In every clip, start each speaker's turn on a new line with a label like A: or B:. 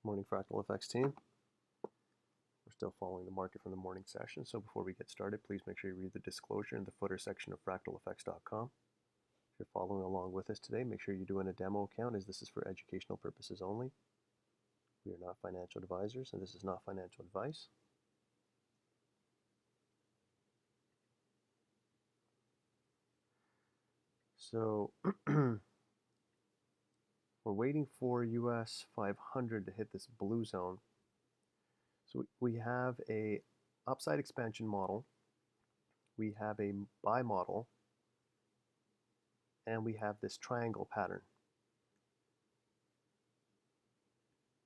A: Morning Fractal Effects team. We're still following the market from the morning session, so before we get started, please make sure you read the disclosure in the footer section of fractaleffects.com. If you're following along with us today, make sure you're doing a demo account, as this is for educational purposes only. We are not financial advisors, and this is not financial advice. So we're waiting for US 500 to hit this blue zone. So we have a upside expansion model, we have a buy model, and we have this triangle pattern.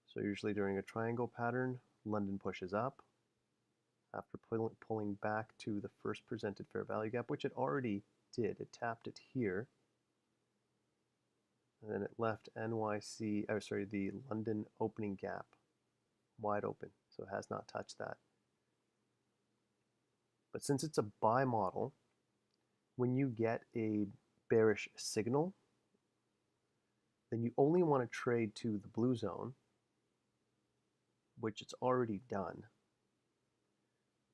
A: So usually during a triangle pattern, London pushes up. After pulling back to the first presented fair value gap, which it already did, it tapped it here. And then it left the London opening gap wide open, so it has not touched that. But since it's a buy model, when you get a bearish signal, then you only want to trade to the blue zone, which it's already done.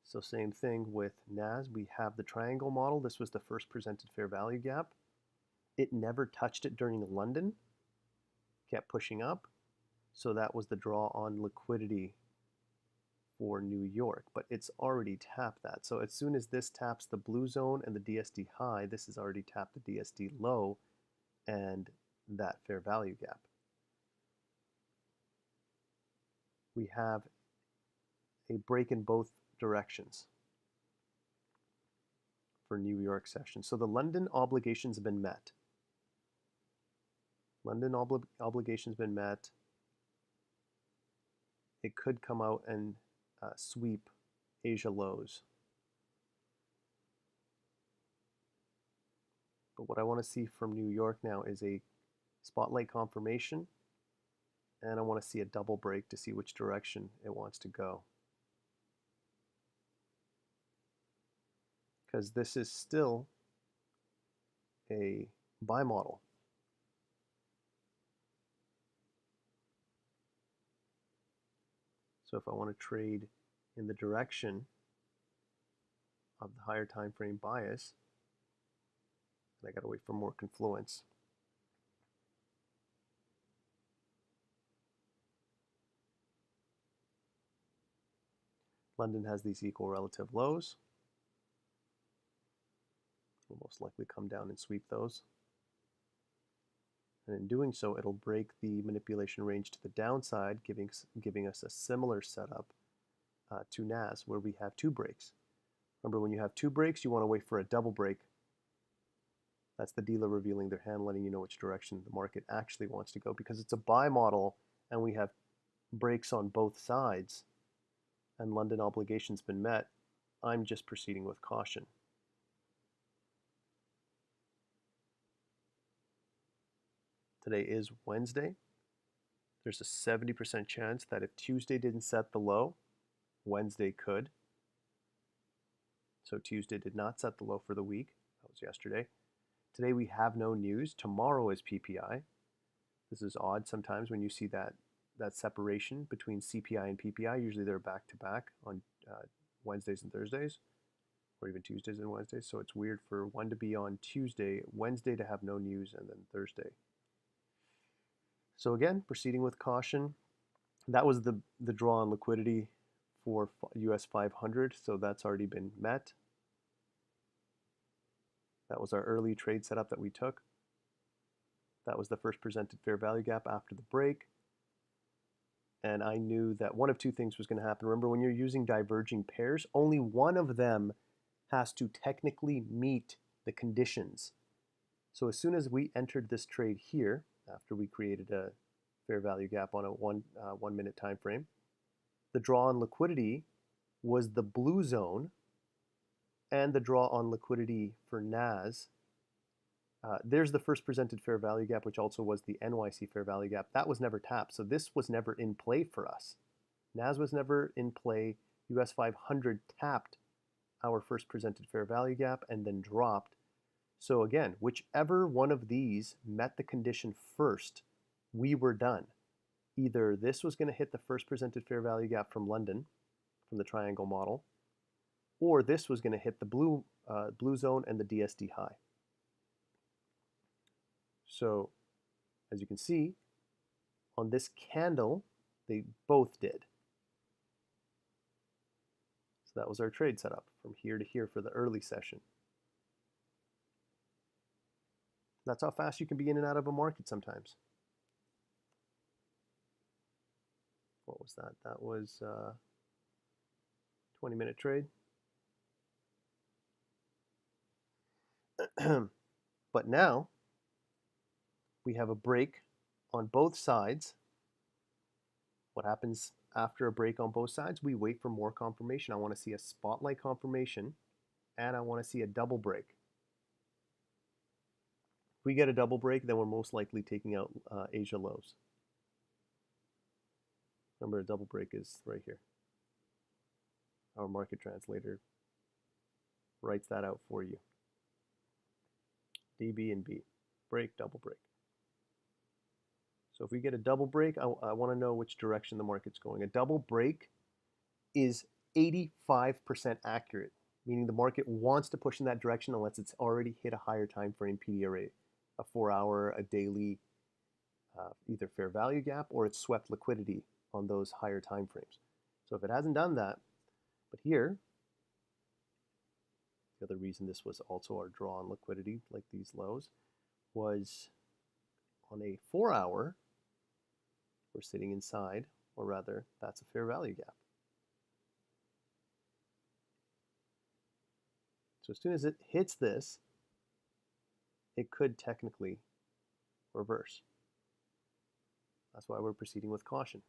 A: So same thing with NAS. We have the triangle model. This was the first presented fair value gap. It never touched it during London, kept pushing up. So that was the draw on liquidity for New York, but it's already tapped that. So as soon as this taps the blue zone and the DSD high, this has already tapped the DSD low and that fair value gap. We have a break in both directions for New York session. So the London obligations have been met. London obligations been met. It could come out and sweep Asia lows. But what I want to see from New York now is a spotlight confirmation, and I want to see a double break to see which direction it wants to go. Because this is still a buy model. So if I want to trade in the direction of the higher time frame bias, I got to wait for more confluence. London has these equal relative lows. Will most likely come down and sweep those. And in doing so, it'll break the manipulation range to the downside, giving us a similar setup to NAS, where we have two breaks. Remember, when you have two breaks, you want to wait for a double break. That's the dealer revealing their hand, letting you know which direction the market actually wants to go. Because it's a buy model, and we have breaks on both sides, and London obligation's been met, I'm just proceeding with caution. Today is Wednesday. There's a 70% chance that if Tuesday didn't set the low, Wednesday could. So Tuesday did not set the low for the week. That was yesterday. Today we have no news. Tomorrow is PPI. This is odd sometimes when you see that separation between CPI and PPI. Usually they're back to back on Wednesdays and Thursdays, or even Tuesdays and Wednesdays. So it's weird for one to be on Tuesday, Wednesday to have no news, and then Thursday. So again, proceeding with caution. That was the draw on liquidity for US 500, so that's already been met. That was our early trade setup that we took. That was the first presented fair value gap after the break. And I knew that one of two things was going to happen. Remember, when you're using diverging pairs, only one of them has to technically meet the conditions. So as soon as we entered this trade here, after we created a fair value gap on a one minute time frame, the draw on liquidity was the blue zone, and the draw on liquidity for NAS. There's the first presented fair value gap, which also was the NYC fair value gap. That was never tapped, so this was never in play for us. NAS was never in play. US 500 tapped our first presented fair value gap and then dropped. So again, whichever one of these met the condition first, we were done. either this was going to hit the first presented fair value gap from London, from the triangle model, or this was going to hit the blue zone and the DSD high. So as you can see, on this candle, they both did. So that was our trade setup from here to here for the early session. That's how fast you can be in and out of a market sometimes. What was that? That was 20-minute trade. But now we have a break on both sides. What happens after a break on both sides? We wait for more confirmation. I want to see a spotlight confirmation, and I want to see a double break. If we get a double break, then we're most likely taking out Asia lows. Remember, a double break is right here. Our market translator writes that out for you. D, B, and B. Break, double break. So if we get a double break, I want to know which direction the market's going. A double break is 85% accurate, meaning the market wants to push in that direction unless it's already hit a higher time frame PD array, a 4-hour, a daily, either fair value gap, or it's swept liquidity on those higher time frames. So if it hasn't done that, but here, the other reason this was also our draw on liquidity, like these lows, was on a 4-hour, we're sitting inside, or rather, that's a fair value gap. So as soon as it hits this, it could technically reverse. That's why we're proceeding with caution.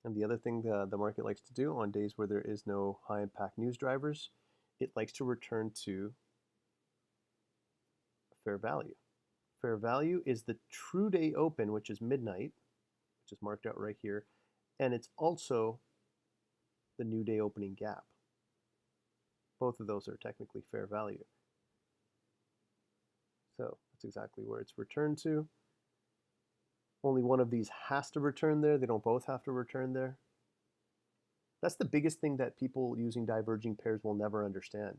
A: And the other thing the market likes to do on days where there is no high impact news drivers, it likes to return to fair value. Fair value is the true day open, which is midnight, which is marked out right here, and it's also the new day opening gap. Both of those are technically fair value. So that's exactly where it's returned to. Only one of these has to return there. They don't both have to return there. That's the biggest thing that people using diverging pairs will never understand.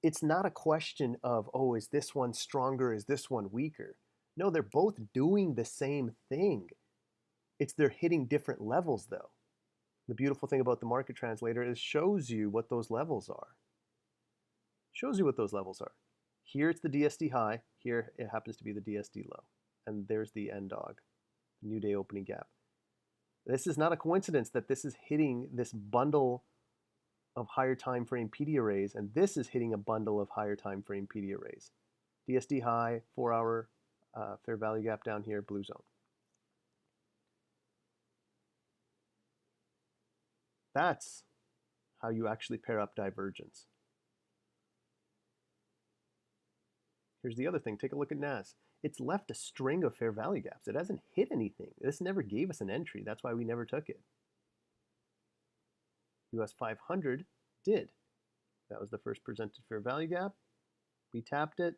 A: It's not a question of, oh, is this one stronger? Is this one weaker? No, they're both doing the same thing. It's they're hitting different levels, though. The beautiful thing about the market translator is shows you what those levels are. Shows you what those levels are. Here it's the DSD high. Here it happens to be the DSD low. And there's the end dog, new day opening gap. This is not a coincidence that this is hitting this bundle of higher time frame PD arrays, and this is hitting a bundle of higher time frame PD arrays. DSD high, 4-hour fair value gap down here, blue zone. That's how you actually pair up divergence. Here's the other thing. Take a look at NAS. It's left a string of fair value gaps. It hasn't hit anything. This never gave us an entry. That's why we never took it. US 500 did. That was the first presented fair value gap. We tapped it.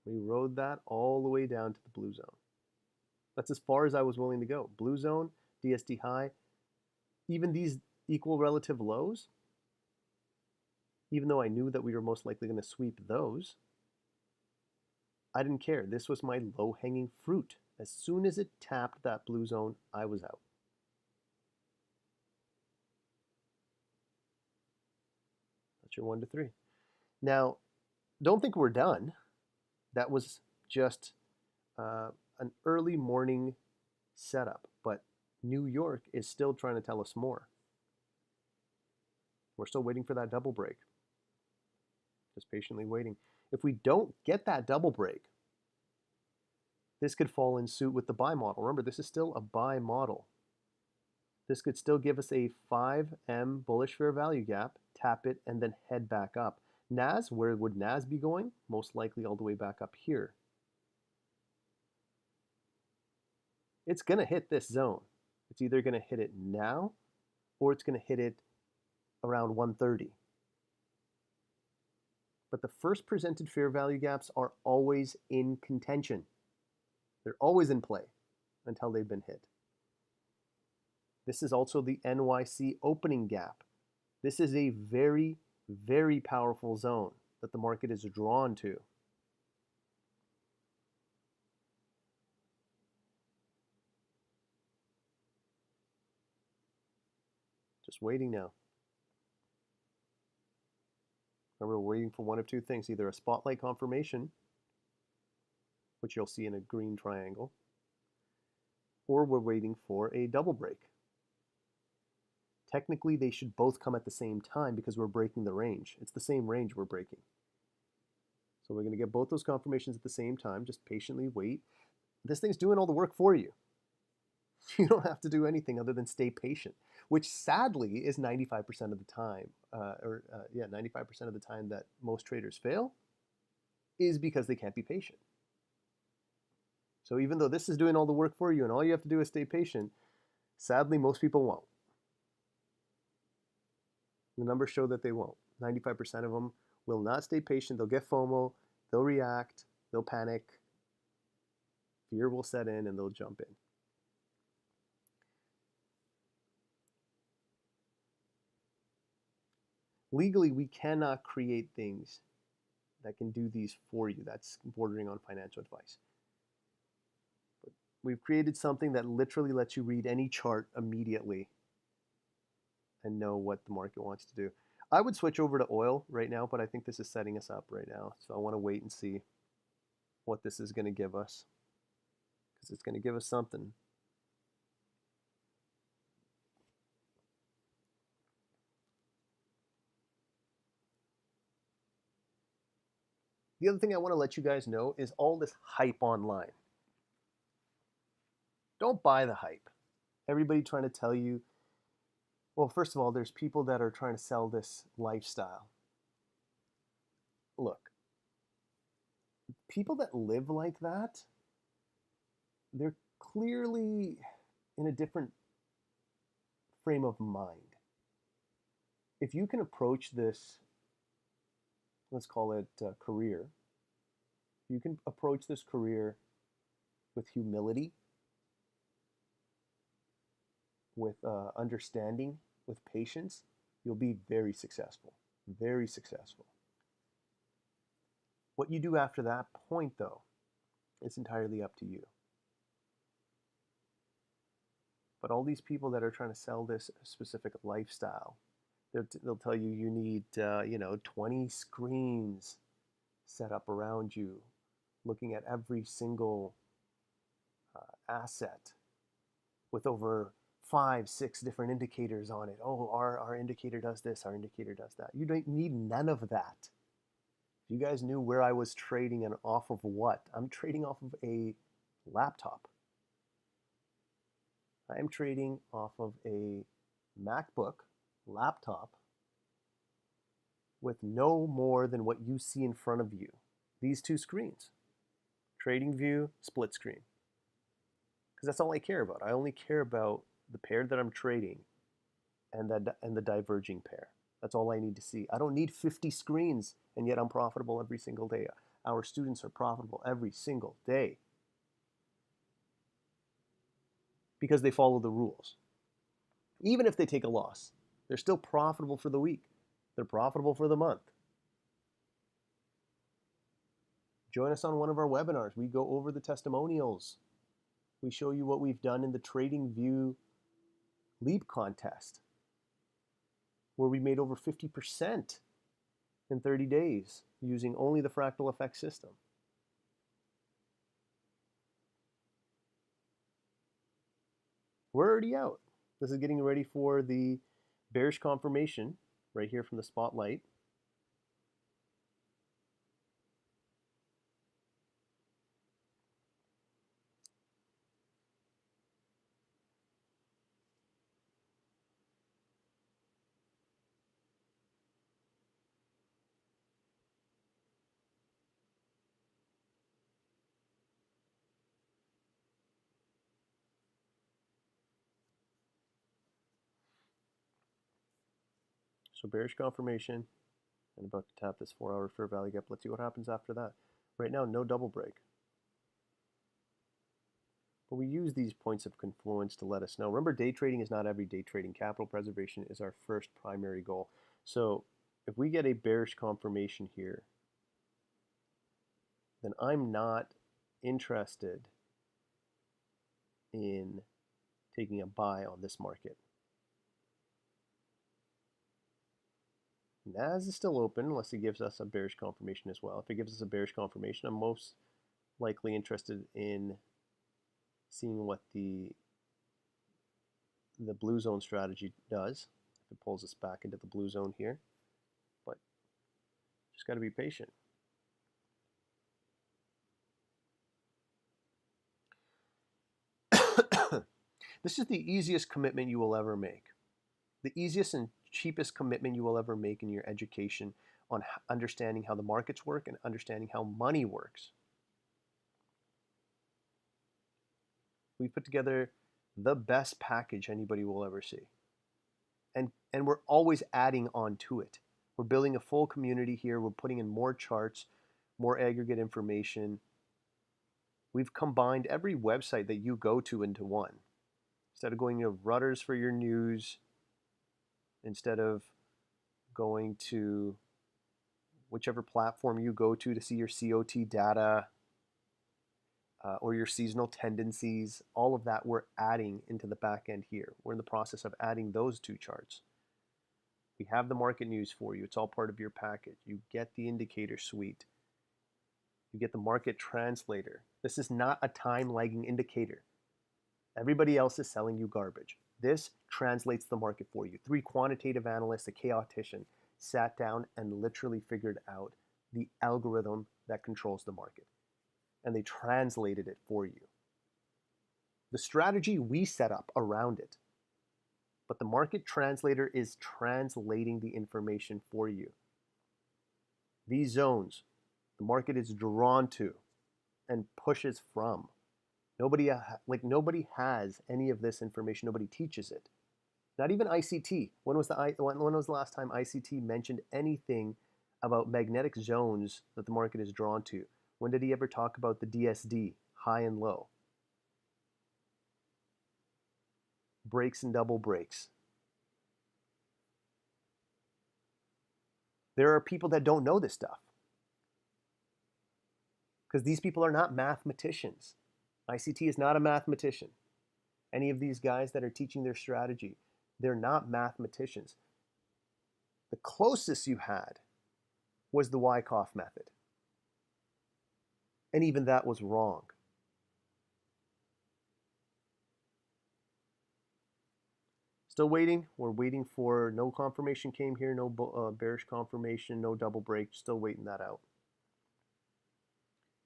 A: We rode that all the way down to the blue zone. That's as far as I was willing to go. Blue zone, DSD high, even these equal relative lows, even though I knew that we were most likely going to sweep those, I didn't care. This was my low-hanging fruit. As soon as it tapped that blue zone, I was out. That's your 1 to 3. Now, don't think we're done. That was just an early morning setup, but New York is still trying to tell us more. We're still waiting for that double break. Just patiently waiting. If we don't get that double break, this could fall in suit with the buy model. Remember, this is still a buy model. This could still give us a 5M bullish fair value gap, tap it, and then head back up. NAS, where would NAS be going? Most likely all the way back up here. It's going to hit this zone. It's either going to hit it now, or it's going to hit it around 130. But the first presented fair value gaps are always in contention. They're always in play until they've been hit. This is also the NYC opening gap. This is a very, very powerful zone that the market is drawn to. Just waiting now. Remember, we're waiting for one of two things, either a spotlight confirmation, which you'll see in a green triangle, or we're waiting for a double break. Technically, they should both come at the same time because we're breaking the range. It's the same range we're breaking. So we're going to get both those confirmations at the same time. Just patiently wait. This thing's doing all the work for you. You don't have to do anything other than stay patient, which sadly is 95% of the time, 95% of the time that most traders fail is because they can't be patient. So even though this is doing all the work for you and all you have to do is stay patient, sadly, most people won't. The numbers show that they won't. 95% of them will not stay patient. They'll get FOMO, they'll react, they'll panic, fear will set in, and they'll jump in. Legally, we cannot create things that can do these for you. That's bordering on financial advice. But we've created something that literally lets you read any chart immediately and know what the market wants to do. I would switch over to oil right now, but I think this is setting us up right now. So I want to wait and see what this is going to give us, because it's going to give us something. The other thing I want to let you guys know is all this hype online. Don't buy the hype. Everybody trying to tell you, well, first of all, there's people that are trying to sell this lifestyle. Look, people that live like that, they're clearly in a different frame of mind. If you can approach this, let's call it career, you can approach this career with humility, with understanding, with patience, you'll be very successful. Very successful. What you do after that point, though, is entirely up to you. But all these people that are trying to sell this specific lifestyle, they'll tell you you need 20 screens set up around you, looking at every single asset with over 5, 6 different indicators on it. Oh, our indicator does this, our indicator does that. You don't need none of that. If you guys knew where I was trading and off of what, I'm trading off of a laptop. I am trading off of a MacBook laptop with no more than what you see in front of you. These two screens, trading view, split screen. Because that's all I care about. I only care about the pair that I'm trading and the diverging pair. That's all I need to see. I don't need 50 screens, and yet I'm profitable every single day. Our students are profitable every single day because they follow the rules. Even if they take a loss, they're still profitable for the week. They're profitable for the month. Join us on one of our webinars. We go over the testimonials. We show you what we've done in the TradingView Leap contest, where we made over 50% in 30 days using only the Fractal Effects system. We're already out. This is getting ready for the bearish confirmation right here from the spotlight. So bearish confirmation, and about to tap this 4-hour fair value gap. Let's see what happens after that. Right now, no double break. But we use these points of confluence to let us know. Remember, day trading is not every day trading. Capital preservation is our first primary goal. So if we get a bearish confirmation here, then I'm not interested in taking a buy on this market. NAS is still open unless it gives us a bearish confirmation as well. If it gives us a bearish confirmation, I'm most likely interested in seeing what the blue zone strategy does. If it pulls us back into the blue zone here. But just got to be patient. This is the easiest commitment you will ever make. The easiest and cheapest commitment you will ever make in your education on understanding how the markets work and understanding how money works. We put together the best package anybody will ever see. And we're always adding on to it. We're building a full community here. We're putting in more charts, more aggregate information. We've combined every website that you go to into one. Instead of going to Reuters for your news, instead of going to whichever platform you go to see your COT data or your seasonal tendencies, all of that we're adding into the back end here. We're in the process of adding those two charts. We have the market news for you. It's all part of your package. You get the indicator suite. You get the market translator. This is not a time lagging indicator. Everybody else is selling you garbage. This translates the market for you. 3 quantitative analysts, a chaotician, sat down and literally figured out the algorithm that controls the market. And they translated it for you. The strategy we set up around it. But the market translator is translating the information for you. These zones, the market is drawn to and pushes from. Nobody has any of this information. Nobody teaches it. Not even ICT. When was the last time ICT mentioned anything about magnetic zones that the market is drawn to? When did he ever talk about the DSD, high and low? Breaks and double breaks. There are people that don't know this stuff because these people are not mathematicians. ICT is not a mathematician. Any of these guys that are teaching their strategy, they're not mathematicians. The closest you had was the Wyckoff method. And even that was wrong. Still waiting. We're waiting for no confirmation came here, no bearish confirmation, no double break. Still waiting that out.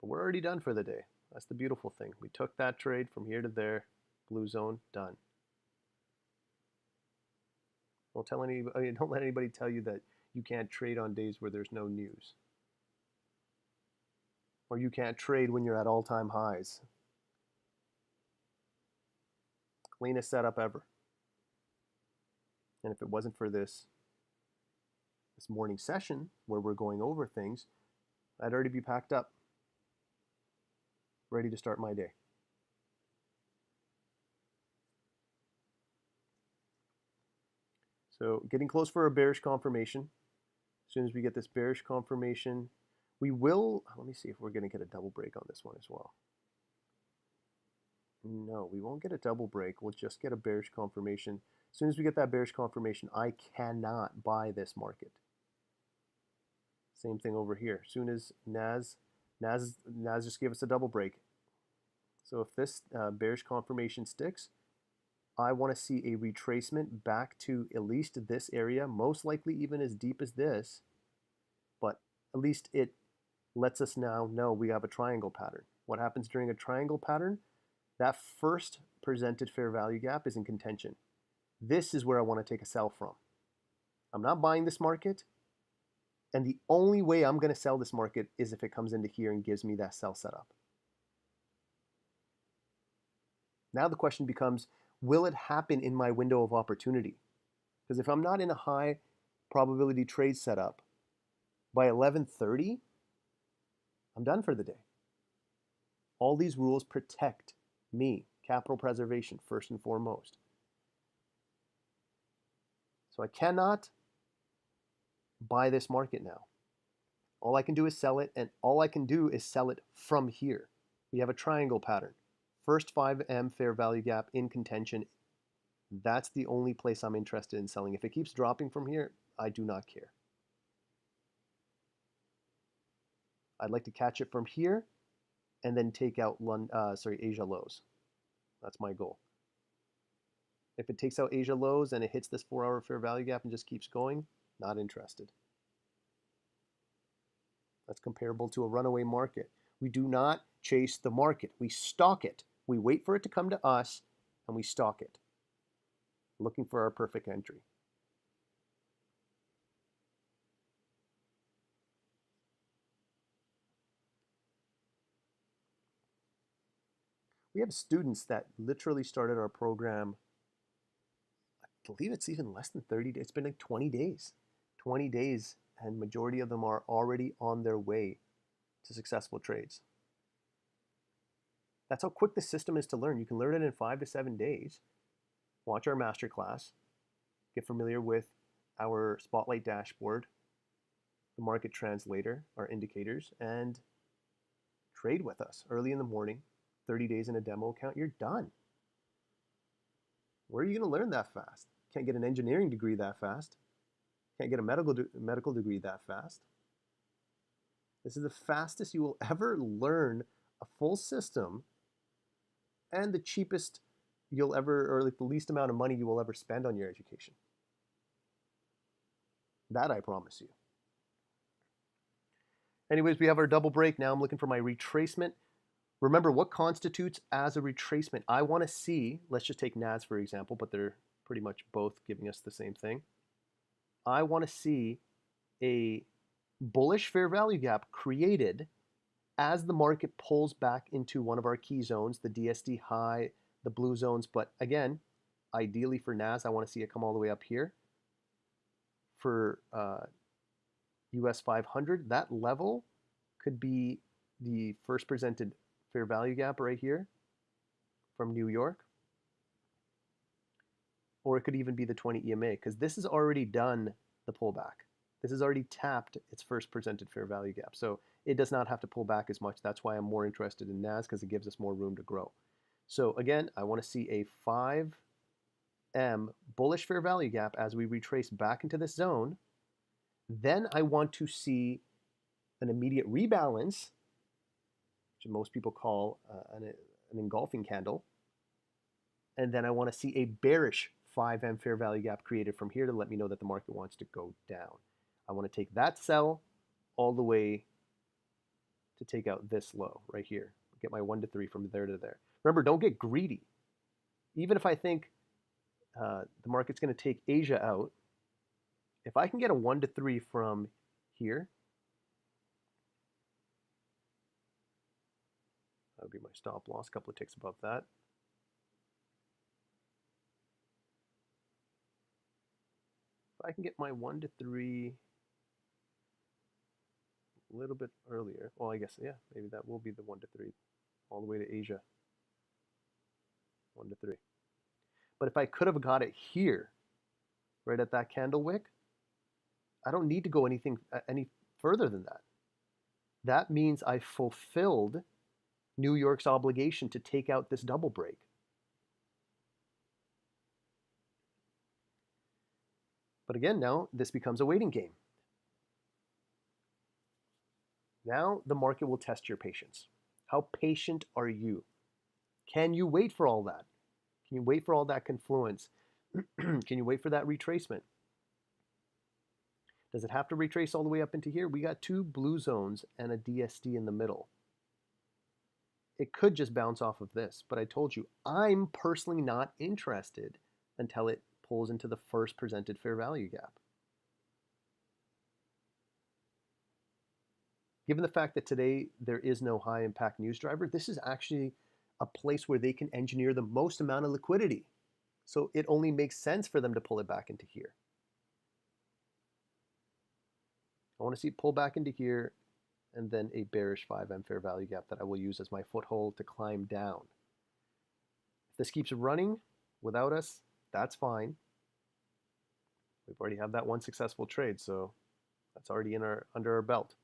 A: But we're already done for the day. That's the beautiful thing. We took that trade from here to there, blue zone, done. Don't let anybody tell you that you can't trade on days where there's no news. Or you can't trade when you're at all-time highs. Cleanest setup ever. And if it wasn't for this morning session where we're going over things, I'd already be packed up, ready to start my day. So getting close for a bearish confirmation. As soon as we get this bearish confirmation, we will, let me see if we're going to get a double break on this one as well. No, we won't get a double break. We'll just get a bearish confirmation. As soon as we get that bearish confirmation, I cannot buy this market. Same thing over here. As soon as NAS just gave us a double break. So if this bearish confirmation sticks, I want to see a retracement back to at least this area, most likely even as deep as this, but at least it lets us now know we have a triangle pattern. What happens during a triangle pattern? That first presented fair value gap is in contention. This is where I want to take a sell from. I'm not buying this market, and the only way I'm going to sell this market is if it comes into here and gives me that sell setup. Now the question becomes, will it happen in my window of opportunity? Because if I'm not in a high probability trade setup, by 11:30, I'm done for the day. All these rules protect me, capital preservation first and foremost. So I cannot buy this market now. All I can do is sell it, and all I can do is sell it from here. We have a triangle pattern. First 5M fair value gap in contention. That's the only place I'm interested in selling. If it keeps dropping from here, I do not care. I'd like to catch it from here and then take out Asia lows. That's my goal. If it takes out Asia lows and it hits this 4-hour fair value gap and just keeps going, not interested. That's comparable to a runaway market. We do not chase the market. We stalk it. We wait for it to come to us and we stalk it, looking for our perfect entry. We have students that literally started our program, I believe it's even less than 30 days. It's been like 20 days. 20 days, and majority of them are already on their way to successful trades. That's how quick the system is to learn. You can learn it in 5 to 7 days. Watch our masterclass. Get familiar with our Spotlight dashboard, the market translator, our indicators, and trade with us early in the morning. 30 days in a demo account, you're done. Where are you going to learn that fast? Can't get an engineering degree that fast. Can't get a medical degree that fast. This is the fastest you will ever learn a full system, and the cheapest you'll ever, or like the least amount of money you will ever spend on your education. That I promise you. Anyways, we have our double break. Now I'm looking for my retracement. Remember, what constitutes as a retracement? I want to see, let's just take NAS for example, but they're pretty much both giving us the same thing. I want to see a bullish fair value gap created as the market pulls back into one of our key zones, the DSD high, the blue zones. But again, ideally for NAS, I want to see it come all the way up here. For US 500, that level could be the first presented fair value gap right here from New York. Or it could even be the 20 EMA, because this has already done the pullback. This has already tapped its first presented fair value gap. So it does not have to pull back as much. That's why I'm more interested in NAS, because it gives us more room to grow. So again, I want to see a 5M bullish fair value gap as we retrace back into this zone. Then I want to see an immediate rebalance, which most people call an engulfing candle. And then I want to see a bearish 5M fair value gap created from here to let me know that the market wants to go down. I want to take that sell all the way to take out this low right here. Get my 1 to 3 from there to there. Remember, don't get greedy. Even if I think the market's going to take Asia out, if I can get a 1 to 3 from here, that would be my stop loss, a couple of ticks above that. If I can get my 1 to 3 a little bit earlier, well, I guess, yeah, maybe that will be the 1 to 3 all the way to Asia. 1 to 3. But if I could have got it here, right at that candle wick, I don't need to go any further than that. That means I fulfilled New York's obligation to take out this double break. But again, now this becomes a waiting game. Now the market will test your patience. How patient are you? Can you wait for all that? Can you wait for all that confluence? Can you wait for that retracement? Does it have to retrace all the way up into here? We got 2 blue zones and a DSD in the middle. It could just bounce off of this, but I told you, I'm personally not interested until it pulls into the first presented fair value gap. Given the fact that today there is no high impact news driver, this is actually a place where they can engineer the most amount of liquidity. So it only makes sense for them to pull it back into here. I want to see it pull back into here, and then a bearish 5M fair value gap that I will use as my foothold to climb down. If this keeps running without us, that's fine. We've already had that one successful trade, so that's already under our belt.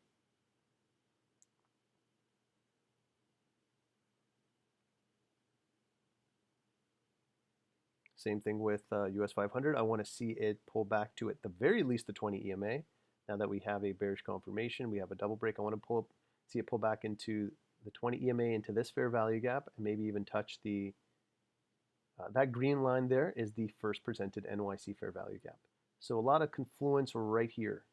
A: Same thing with US 500. I want to see it pull back to, at the very least, the 20 EMA. Now that we have a bearish confirmation, we have a double break. I want to see it pull back into the 20 EMA, into this fair value gap, and maybe even touch the that green line there is the first presented NYC fair value gap. So a lot of confluence right here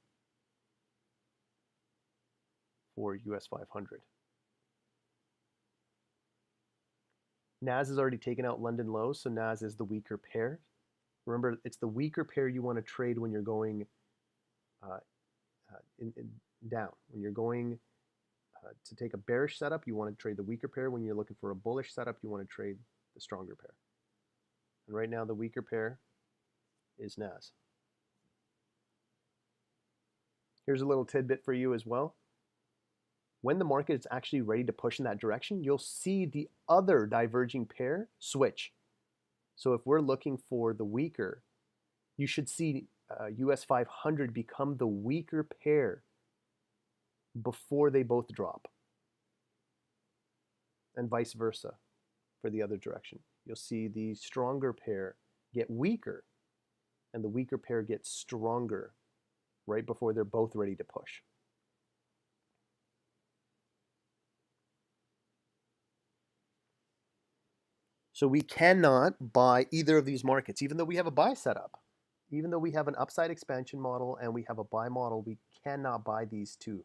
A: for US 500. NAS has already taken out London lows, so NAS is the weaker pair. Remember, it's the weaker pair you want to trade when you're going down. When you're going to take a bearish setup, you want to trade the weaker pair. When you're looking for a bullish setup, you want to trade the stronger pair. And right now, the weaker pair is NAS. Here's a little tidbit for you as well. When the market is actually ready to push in that direction, you'll see the other diverging pair switch. So if we're looking for the weaker, you should see US 500 become the weaker pair before they both drop. And vice versa for the other direction. You'll see the stronger pair get weaker and the weaker pair gets stronger right before they're both ready to push. So we cannot buy either of these markets, even though we have a buy setup. Even though we have an upside expansion model and we have a buy model, we cannot buy these two.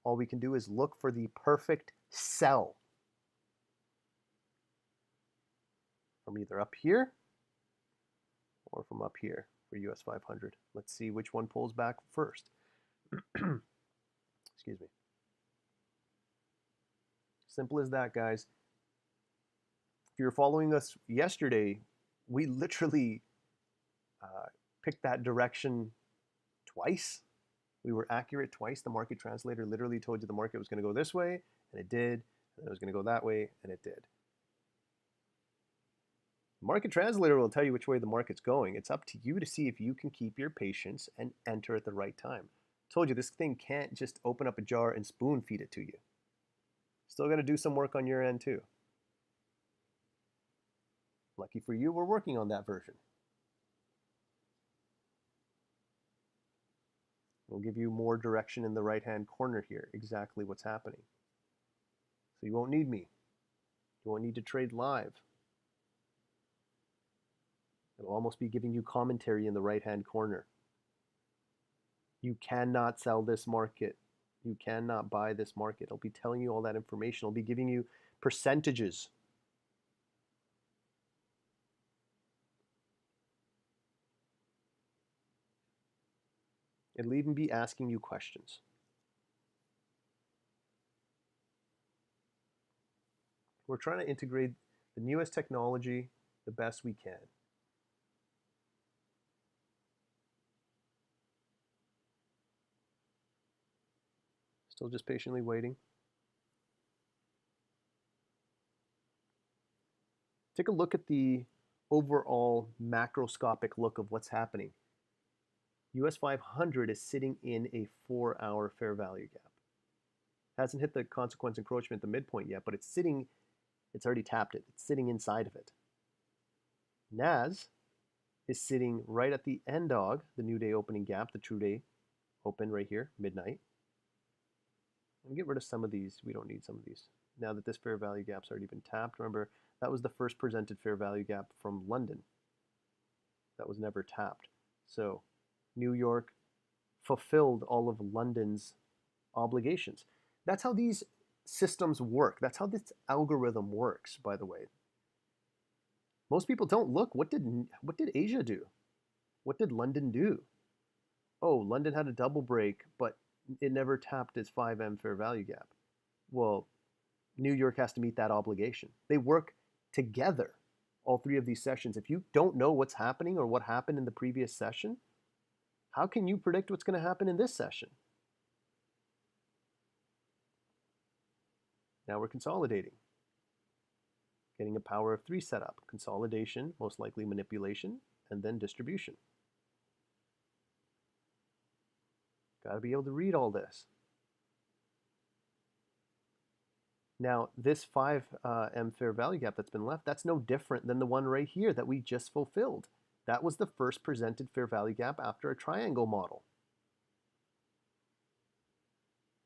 A: All we can do is look for the perfect sell from either up here or from up here for US 500. Let's see which one pulls back first. Excuse me. Simple as that, guys. If you're following us yesterday, we literally picked that direction twice. We were accurate twice. The market translator literally told you the market was going to go this way, and it did. And it was going to go that way, and it did. The market translator will tell you which way the market's going. It's up to you to see if you can keep your patience and enter at the right time. I told you this thing can't just open up a jar and spoon feed it to you. Still got to do some work on your end too. Lucky for you, we're working on that version. We'll give you more direction in the right-hand corner here, exactly what's happening. So you won't need me. You won't need to trade live. It'll almost be giving you commentary in the right-hand corner. You cannot sell this market. You cannot buy this market. It'll be telling you all that information. It'll be giving you percentages. It'll even be asking you questions. We're trying to integrate the newest technology the best we can. Still just patiently waiting. Take a look at the overall macroscopic look of what's happening. US 500 is sitting in a 4-hour fair value gap. Hasn't hit the consequence encroachment at the midpoint yet, but it's sitting, it's already tapped it. It's sitting inside of it. NAS is sitting right at the end dog, the new day opening gap, the true day open right here, midnight. And get rid of some of these. We don't need some of these. Now that this fair value gap's already been tapped, remember, that was the first presented fair value gap from London. That was never tapped. So New York fulfilled all of London's obligations. That's how these systems work. That's how this algorithm works, by the way. Most people don't look. What did Asia do? What did London do? Oh, London had a double break, but it never tapped its 5M fair value gap. Well, New York has to meet that obligation. They work together, all three of these sessions. If you don't know what's happening or what happened in the previous session, How can you predict what's going to happen in this session? Now we're consolidating. Getting a power of 3 setup. Consolidation, most likely manipulation, and then distribution. Got to be able to read all this. Now, this 5M fair value gap that's been left, that's no different than the one right here that we just fulfilled. That was the first presented fair value gap after a triangle model.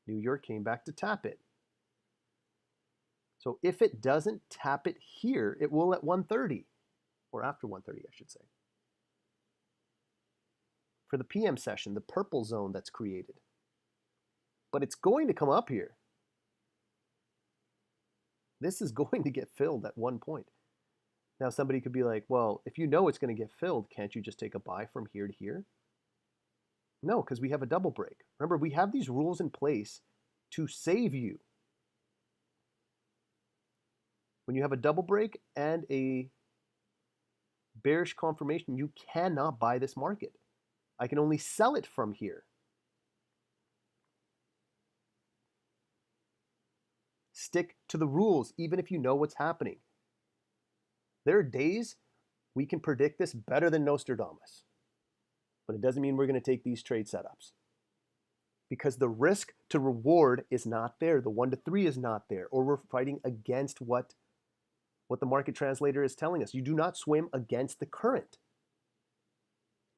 A: New York came back to tap it. So if it doesn't tap it here, it will at 130, or after 130, I should say. For the PM session, the purple zone that's created. But it's going to come up here. This is going to get filled at one point. Now somebody could be like, well, if you know it's going to get filled, can't you just take a buy from here to here? No, because we have a double break. Remember, we have these rules in place to save you. When you have a double break and a bearish confirmation, you cannot buy this market. I can only sell it from here. Stick to the rules, even if you know what's happening. There are days we can predict this better than Nostradamus, but it doesn't mean we're going to take these trade setups, because the risk to reward is not there. The 1 to 3 is not there, or we're fighting against what the market translator is telling us. You do not swim against the current.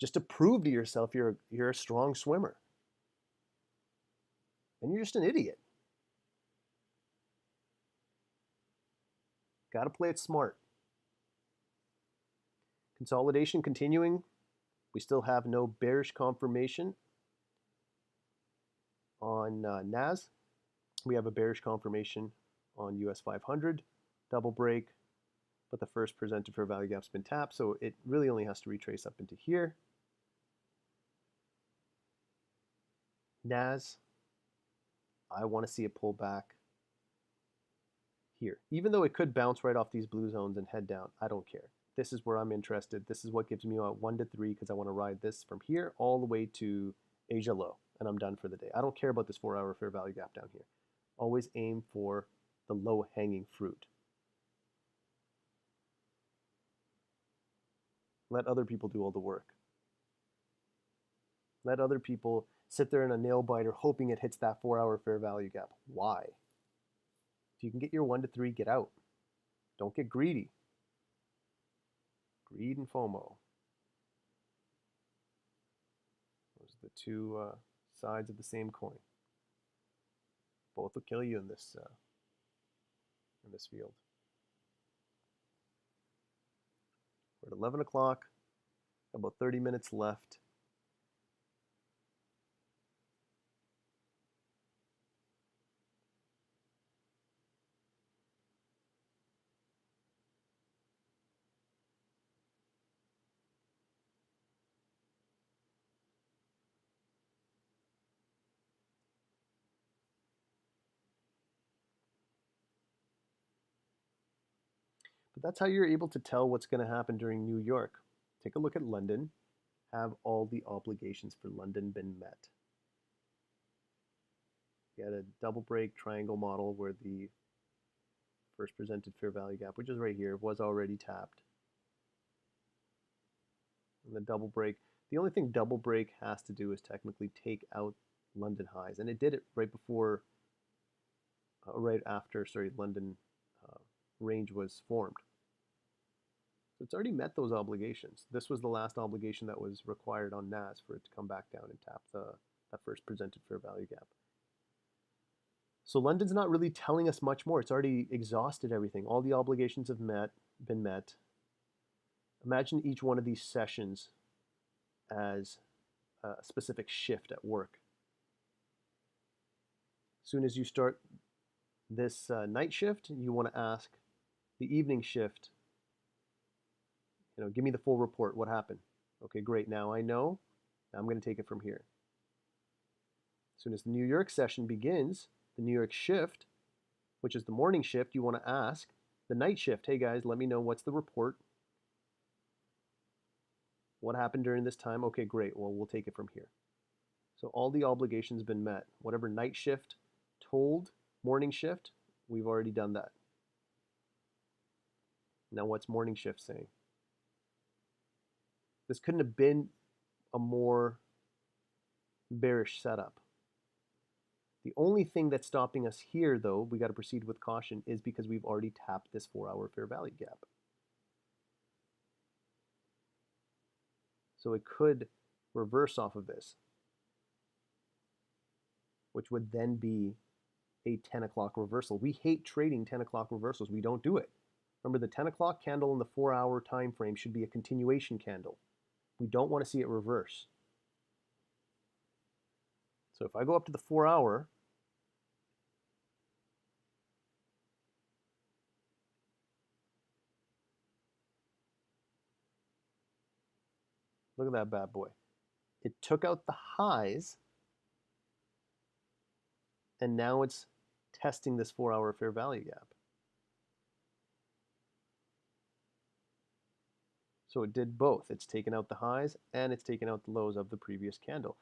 A: Just to prove to yourself you're a strong swimmer. And you're just an idiot. Got to play it smart. Consolidation continuing. We still have no bearish confirmation on NAS. We have a bearish confirmation on US 500. Double break. But the first presented fair value gap's been tapped, so it really only has to retrace up into here. NAS, I want to see it pull back here. Even though it could bounce right off these blue zones and head down, I don't care. This is where I'm interested. This is what gives me a 1 to 3 because I want to ride this from here all the way to Asia low, and I'm done for the day. I don't care about this 4-hour fair value gap down here. Always aim for the low-hanging fruit. Let other people do all the work. Let other people sit there in a nail biter hoping it hits that 4-hour fair value gap. Why? If you can get your 1 to 3, get out. Don't get greedy. Greed and FOMO. Those are the two sides of the same coin. Both will kill you in this field. We're at 11 o'clock, about 30 minutes left. But that's how you're able to tell what's going to happen during New York. Take a look at London. Have all the obligations for London been met? You had a double break triangle model where the first presented fair value gap, which is right here, was already tapped. And the double break, the only thing double break has to do is technically take out London highs. And it did it right before, right after, London range was formed. So it's already met those obligations. This was the last obligation that was required on NAS for it to come back down and tap that first presented fair value gap. So London's not really telling us much more. It's already exhausted everything. All the obligations have been met. Imagine each one of these sessions as a specific shift at work. As soon as you start this night shift, you want to ask the evening shift, give me the full report. What happened? Okay, great. Now I know. Now I'm going to take it from here. As soon as the New York session begins, the New York shift, which is the morning shift, you want to ask the night shift, hey guys, let me know what's the report. What happened during this time? Okay, great. Well, we'll take it from here. So all the obligations been met. Whatever night shift told morning shift, we've already done that. Now what's morning shift saying? This couldn't have been a more bearish setup. The only thing that's stopping us here, though, we got to proceed with caution, is because we've already tapped this 4-hour fair value gap. So it could reverse off of this, which would then be a 10 o'clock reversal. We hate trading 10 o'clock reversals. We don't do it. Remember, the 10 o'clock candle in the 4-hour time frame should be a continuation candle. We don't want to see it reverse. So if I go up to the 4-hour, look at that bad boy. It took out the highs, and now it's testing this 4-hour fair value gap. So it did both. It's taken out the highs and it's taken out the lows of the previous candle.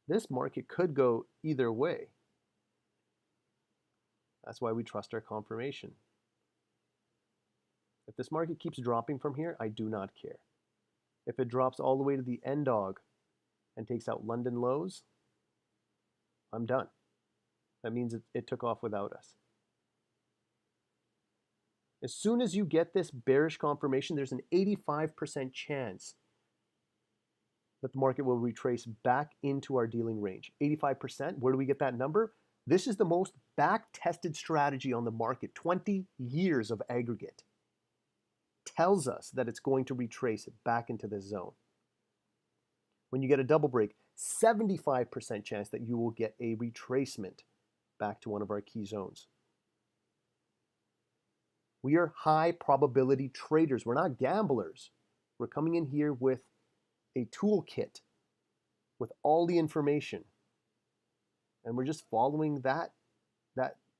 A: This market could go either way. That's why we trust our confirmation. If this market keeps dropping from here, I do not care. If it drops all the way to the end dog and takes out London lows, I'm done. That means it took off without us. As soon as you get this bearish confirmation, there's an 85% chance that the market will retrace back into our dealing range. 85%, where do we get that number? This is the most back-tested strategy on the market. 20 years of aggregate tells us that it's going to retrace back into this zone. When you get a double break, 75% chance that you will get a retracement back to one of our key zones. We are high probability traders. We're not gamblers. We're coming in here with a toolkit with all the information. And we're just following that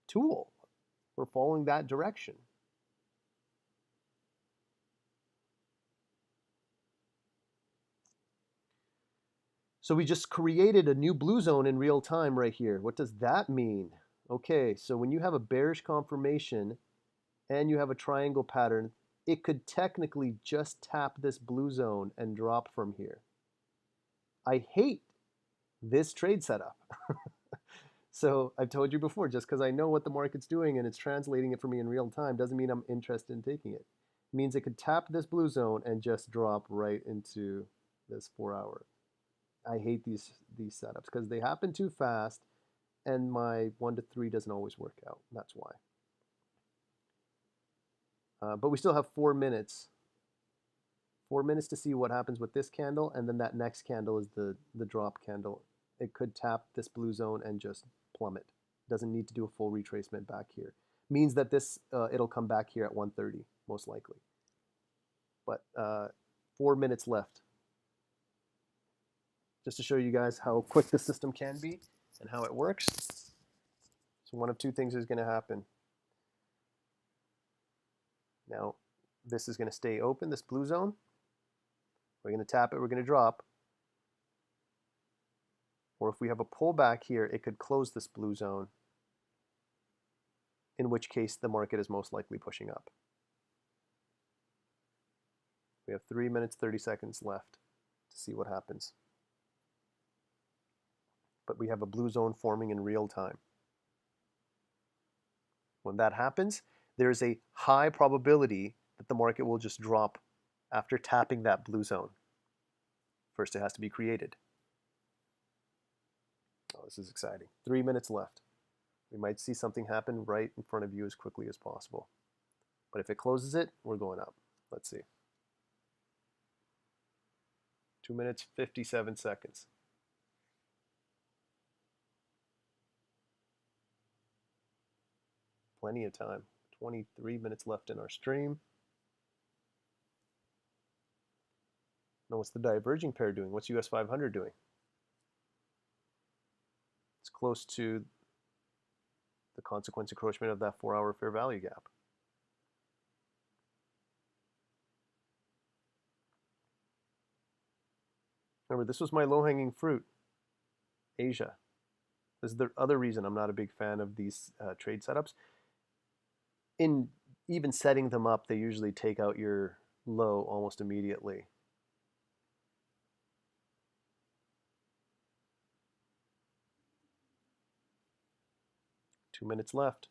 A: tool. We're following that direction. So we just created a new blue zone in real time right here. What does that mean? Okay, so when you have a bearish confirmation and you have a triangle pattern, it could technically just tap this blue zone and drop from here. I hate this trade setup. So I've told you before, just because I know what the market's doing and it's translating it for me in real time doesn't mean I'm interested in taking it. It means it could tap this blue zone and just drop right into this 4-hour. I hate these setups because they happen too fast and my 1 to 3 doesn't always work out. That's why. But we still have 4 minutes. 4 minutes to see what happens with this candle, and then that next candle is the drop candle. It could tap this blue zone and just plummet. Doesn't need to do a full retracement back here. Means that this it'll come back here at 1:30 most likely. But 4 minutes left. Just to show you guys how quick the system can be and how it works. So one of two things is going to happen. Now, this is going to stay open, this blue zone. We're going to tap it, we're going to drop. Or if we have a pullback here, it could close this blue zone, in which case the market is most likely pushing up. We have 3 minutes, 30 seconds left to see what happens. But we have a blue zone forming in real time. When that happens, there's a high probability that the market will just drop after tapping that blue zone. First, it has to be created. Oh, this is exciting. 3 minutes left. We might see something happen right in front of you as quickly as possible. But if it closes it, we're going up. Let's see. 2 minutes, 57 seconds. Plenty of time. 23 minutes left in our stream. Now, what's the diverging pair doing? What's US 500 doing? It's close to the consequence encroachment of that 4-hour fair value gap. Remember, this was my low-hanging fruit, Asia. This is the other reason I'm not a big fan of these trade setups. In even setting them up, they usually take out your low almost immediately. Two minutes left.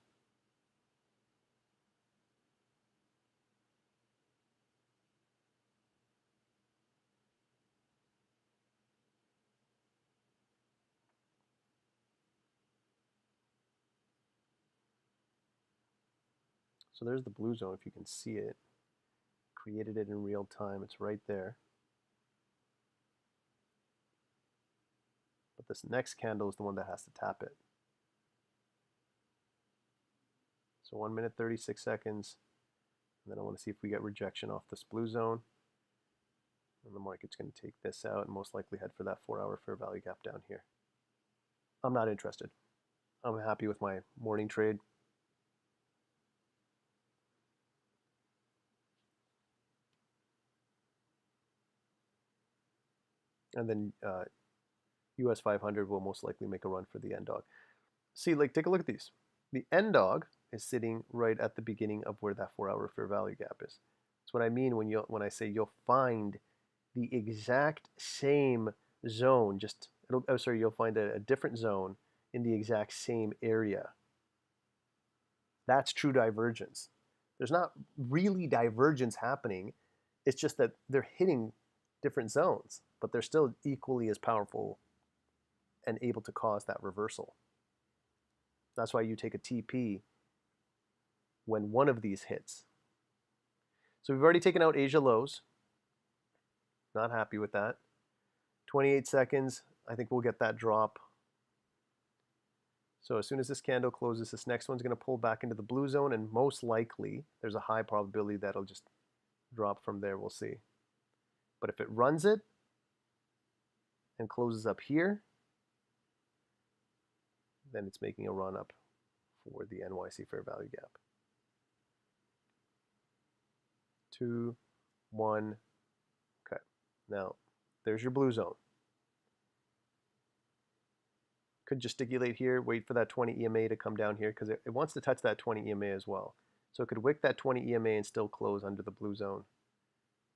A: So there's the blue zone, if you can see it. Created it in real time. It's right there. But this next candle is the one that has to tap it. So 1 minute 36 seconds. And then I want to see if we get rejection off this blue zone. And the market's going to take this out and most likely head for that 4-hour fair value gap down here. I'm not interested. I'm happy with my morning trade. And then US 500 will most likely make a run for the end dog. See, like, take a look at these. The end dog is sitting right at the beginning of where that 4-hour fair value gap is. That's what I mean when I say you'll find the exact same zone, you'll find a different zone in the exact same area. That's true divergence. There's not really divergence happening. It's just that they're hitting different zones, but they're still equally as powerful and able to cause that reversal. That's why you take a TP when one of these hits. So we've already taken out Asia lows. Not happy with that. 28 seconds. I think we'll get that drop. So as soon as this candle closes, this next one's going to pull back into the blue zone, and most likely there's a high probability that it'll just drop from there. We'll see. But if it runs it and closes up here, then it's making a run up for the NYC fair value gap. 2, 1. Okay. Now, there's your blue zone. Could gesticulate here, wait for that 20 EMA to come down here because it wants to touch that 20 EMA as well. So it could wick that 20 EMA and still close under the blue zone.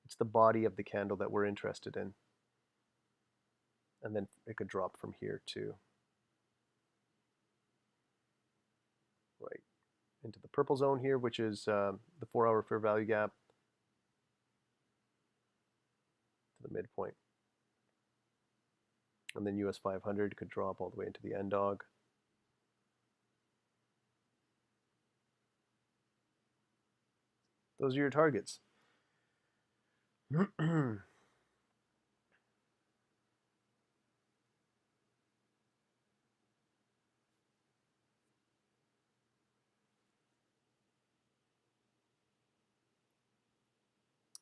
A: It's the body of the candle that we're interested in. And then it could drop from here too. Right into the purple zone here, which is the 4-hour fair value gap to the midpoint. And then US 500 could drop all the way into the end dog. Those are your targets.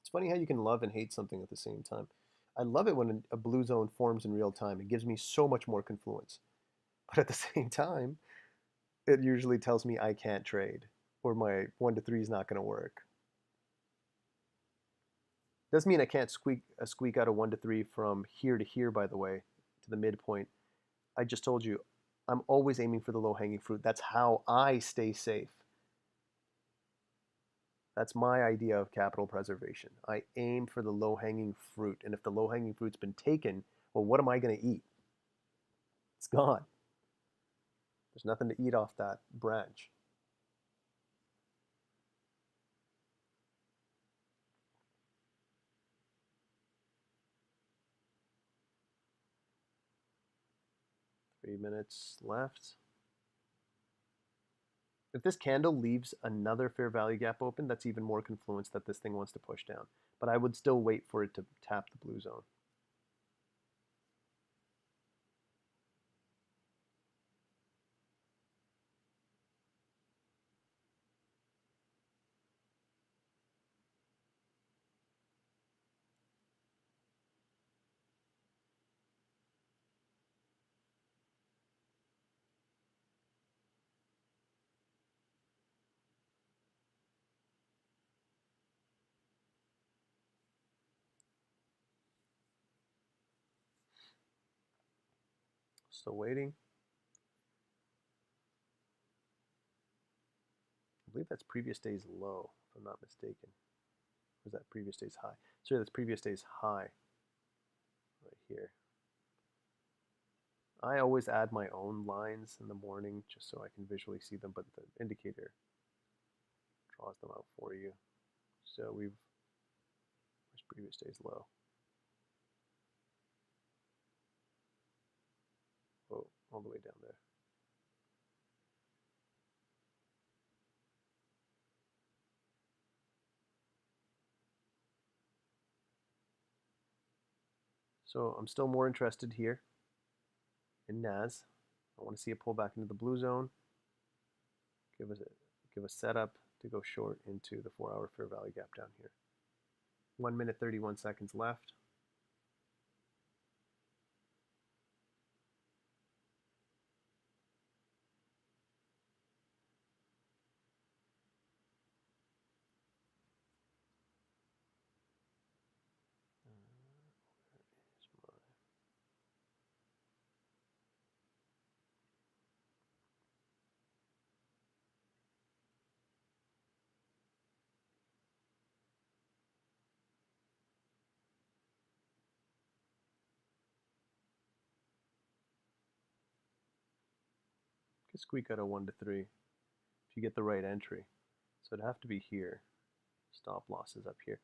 A: It's funny how you can love and hate something at the same time. I love it when a blue zone forms in real time. It gives me so much more confluence. But at the same time, it usually tells me I can't trade or my 1 to 3 is not going to work. Doesn't mean I can't squeak out a 1 to 3 from here to here, by the way, to the midpoint. I just told you, I'm always aiming for the low-hanging fruit. That's how I stay safe. That's my idea of capital preservation. I aim for the low-hanging fruit. And if the low-hanging fruit's been taken, well, what am I going to eat? It's gone. There's nothing to eat off that branch. Three minutes left. If this candle leaves another fair value gap open, that's even more confluence that this thing wants to push down. But I would still wait for it to tap the blue zone. Still waiting. I believe that's previous day's low, if I'm not mistaken. Or is that previous day's high? Sorry, that's previous day's high right here. I always add my own lines in the morning just so I can visually see them, but the indicator draws them out for you. So where's previous day's low? Oh, all the way down there. So I'm still more interested here in NAS. I want to see it pull back into the blue zone. Give a setup to go short into the 4-hour fair value gap down here. 1 minute 31 seconds left. Could squeak out a 1 to 3 if you get the right entry. So it'd have to be here. Stop loss is up here.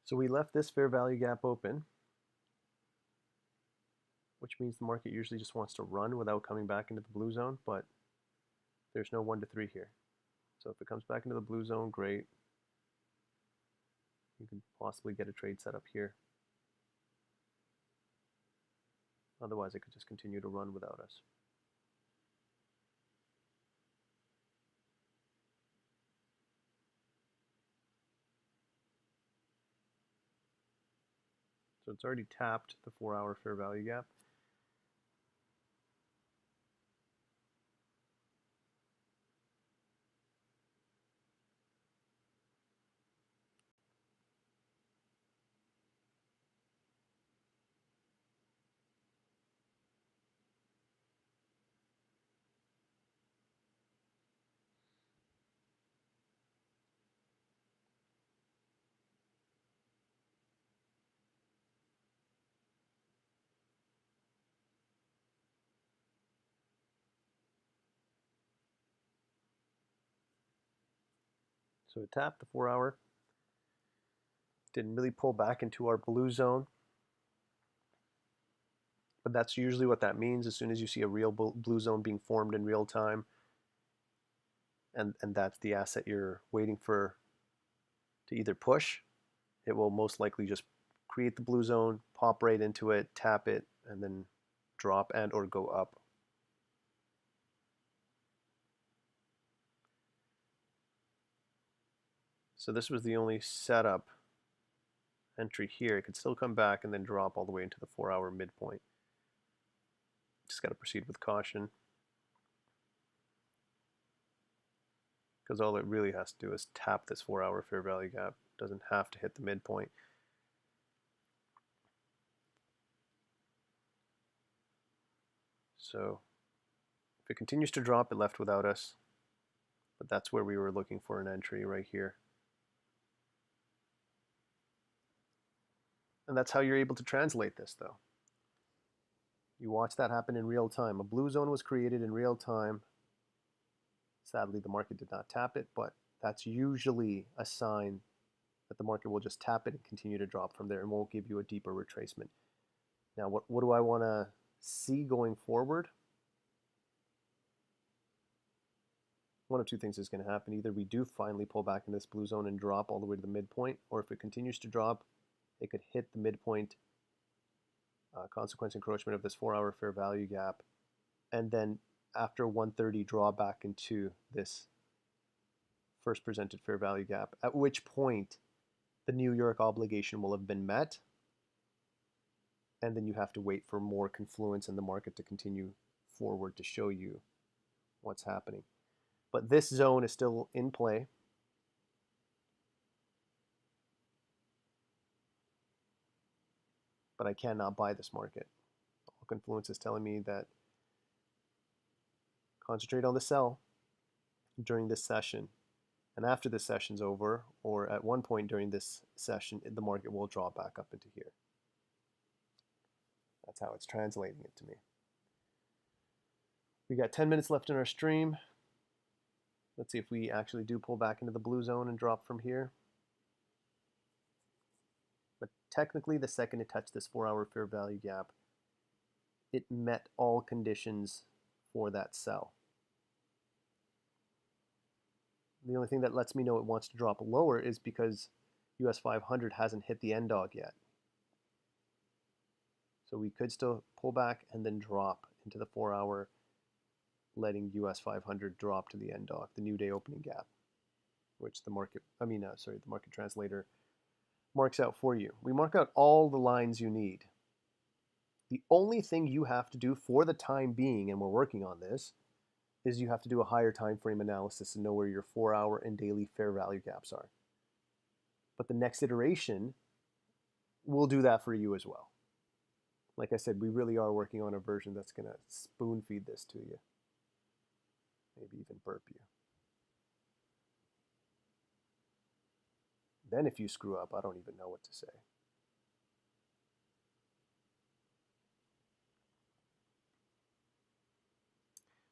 A: So we left this fair value gap open, which means the market usually just wants to run without coming back into the blue zone, but there's no 1 to 3 here. So if it comes back into the blue zone, great. You can possibly get a trade set up here. Otherwise, it could just continue to run without us. So it's already tapped the 4-hour fair value gap. So it tapped the 4-hour. Didn't really pull back into our blue zone. But that's usually what that means. As soon as you see a real blue zone being formed in real time, and that's the asset you're waiting for to either push, it will most likely just create the blue zone, pop right into it, tap it, and then drop and or go up. So this was the only setup entry here. It could still come back and then drop all the way into the 4-hour midpoint. Just got to proceed with caution, because all it really has to do is tap this 4-hour fair value gap. It doesn't have to hit the midpoint. So if it continues to drop, it left without us. But that's where we were looking for an entry right here. And that's how you're able to translate this, though. You watch that happen in real time. A blue zone was created in real time. Sadly, the market did not tap it, but that's usually a sign that the market will just tap it and continue to drop from there and won't give you a deeper retracement. Now, what do I want to see going forward? One of two things is going to happen. Either we do finally pull back in this blue zone and drop all the way to the midpoint, or if it continues to drop, it could hit the midpoint consequence encroachment of this 4-hour fair value gap, and then after 130 draw back into this first presented fair value gap, at which point the New York obligation will have been met, and then you have to wait for more confluence in the market to continue forward to show you what's happening. But this zone is still in play. But I cannot buy this market. All confluence is telling me that concentrate on the sell during this session. And after this session's over, or at one point during this session, the market will draw back up into here. That's how it's translating it to me. We got 10 minutes left in our stream. Let's see if we actually do pull back into the blue zone and drop from here. But technically, the second it touched this 4-hour fair value gap, it met all conditions for that sell. The only thing that lets me know it wants to drop lower is because US 500 hasn't hit the end dog yet. So we could still pull back and then drop into the 4-hour, letting US 500 drop to the end dog, the new day opening gap, which the market, the market translator marks out for you. We mark out all the lines you need. The only thing you have to do for the time being, and we're working on this, is you have to do a higher time frame analysis and know where your 4-hour and daily fair value gaps are. But the next iteration will do that for you as well. Like I said, we really are working on a version that's going to spoon feed this to you. Maybe even burp you. Then if you screw up, I don't even know what to say.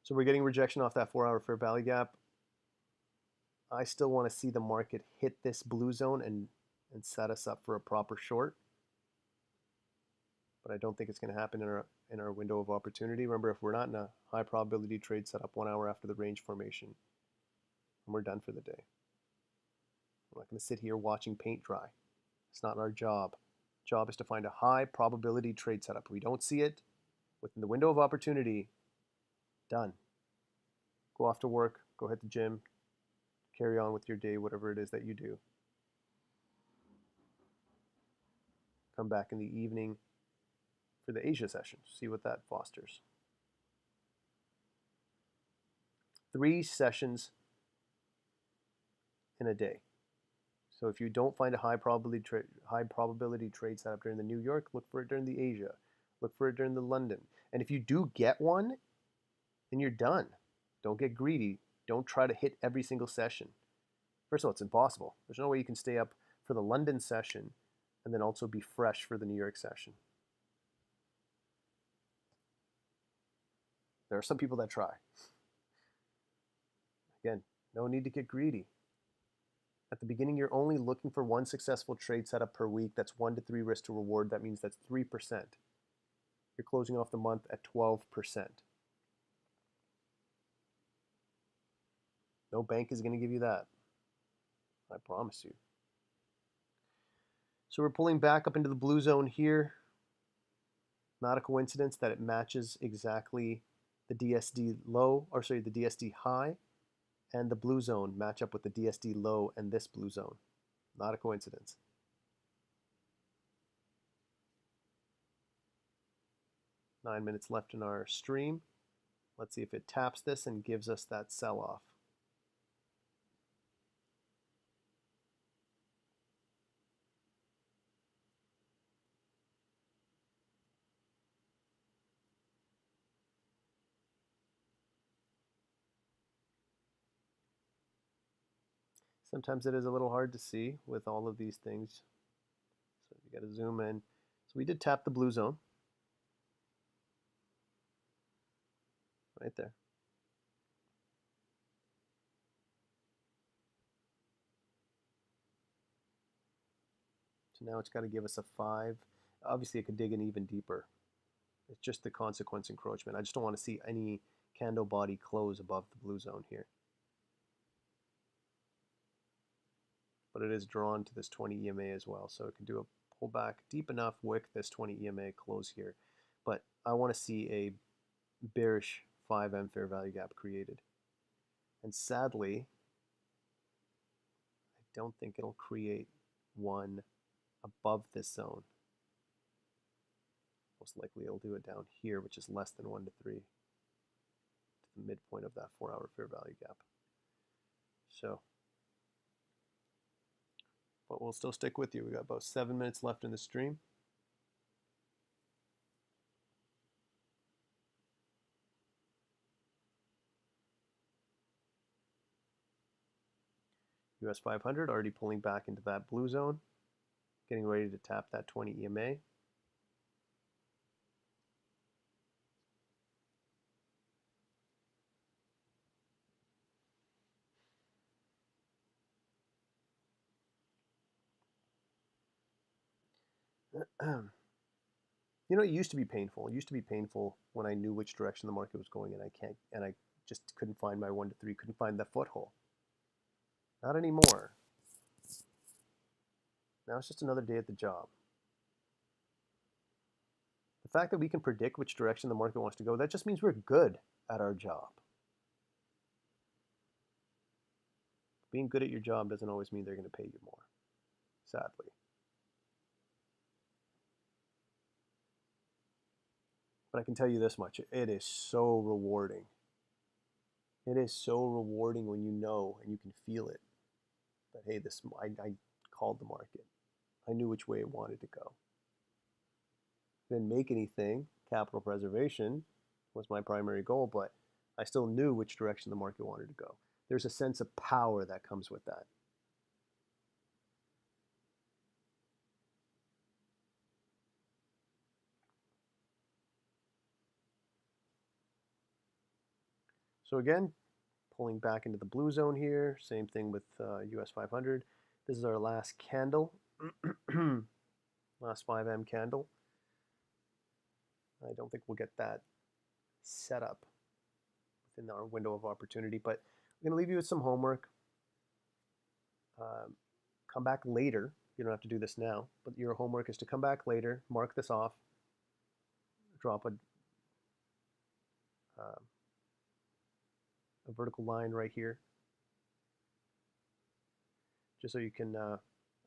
A: So we're getting rejection off that 4-hour fair value gap. I still want to see the market hit this blue zone and set us up for a proper short. But I don't think it's going to happen in our window of opportunity. Remember, if we're not in a high probability trade setup 1 hour after the range formation, and we're done for the day. I'm not going to sit here watching paint dry. It's not our job. Job is to find a high probability trade setup. If we don't see it within the window of opportunity, done. Go off to work, go hit the gym, carry on with your day, whatever it is that you do. Come back in the evening for the Asia session, see what that fosters. 3 sessions in a day. So if you don't find a high probability trade setup during the New York, look for it during the Asia. Look for it during the London. And if you do get one, then you're done. Don't get greedy. Don't try to hit every single session. First of all, it's impossible. There's no way you can stay up for the London session and then also be fresh for the New York session. There are some people that try. Again, no need to get greedy. At the beginning, you're only looking for one successful trade setup per week. That's 1 to 3 risk to reward. That means that's 3%. You're closing off the month at 12%. No bank is going to give you that. I promise you. So we're pulling back up into the blue zone here. Not a coincidence that it matches exactly the DSD low, or sorry, the DSD high, and the blue zone match up with the DSD low and this blue zone. Not a coincidence. Nine minutes left in our stream. Let's see if it taps this and gives us that sell-off. Sometimes it is a little hard to see with all of these things. So you got to zoom in. So we did tap the blue zone. Right there. So now it's got to give us a 5. Obviously, it could dig in even deeper. It's just the consequence encroachment. I just don't want to see any candle body close above the blue zone here. But it is drawn to this 20 EMA as well, so it can do a pullback deep enough, wick this 20 EMA, close here. But I want to see a bearish 5M fair value gap created. And sadly, I don't think it'll create one above this zone. Most likely it'll do it down here, which is less than 1 to 3, to the midpoint of that 4-hour fair value gap. So, but we'll still stick with you. We got about 7 minutes left in the stream. US 500 already pulling back into that blue zone, getting ready to tap that 20 EMA. You know, it used to be painful. It used to be painful when I knew which direction the market was going, and I just couldn't find my 1 to 3, couldn't find that foothold. Not anymore. Now it's just another day at the job. The fact that we can predict which direction the market wants to go, that just means we're good at our job. Being good at your job doesn't always mean they're going to pay you more, sadly. But I can tell you this much, it is so rewarding. It is so rewarding when you know and you can feel it that, hey, I called the market. I knew which way it wanted to go. Didn't make anything. Capital preservation was my primary goal, but I still knew which direction the market wanted to go. There's a sense of power that comes with that. So again, pulling back into the blue zone here. Same thing with US 500. This is our last candle, last 5M candle. I don't think we'll get that set up within our window of opportunity, but I'm going to leave you with some homework. Come back later. You don't have to do this now, but your homework is to come back later, mark this off, drop a vertical line right here, just so you can,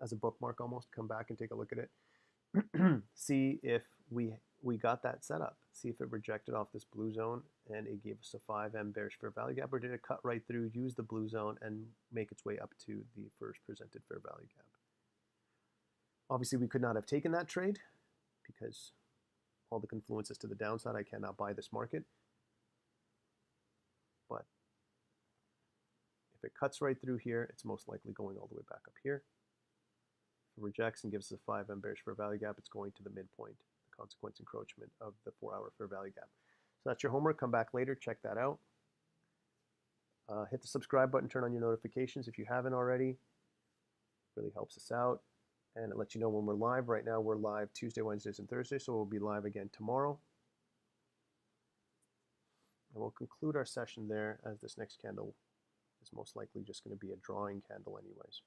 A: as a bookmark almost, come back and take a look at it. See if we got that set up. See if it rejected off this blue zone and it gave us a 5M bearish fair value gap, or did it cut right through, use the blue zone, and make its way up to the first presented fair value gap. Obviously, we could not have taken that trade because all the confluences to the downside, I cannot buy this market. But if it cuts right through here, it's most likely going all the way back up here. If it rejects and gives us a 5M bearish fair value gap, it's going to the midpoint, the consequence encroachment of the 4-hour fair value gap. So that's your homework. Come back later, check that out. Hit the subscribe button, turn on your notifications if you haven't already. It really helps us out. And it lets you know when we're live. Right now we're live Tuesday, Wednesdays, and Thursdays, so we'll be live again tomorrow. And we'll conclude our session there, as this next candle is most likely just going to be a drawing candle anyways.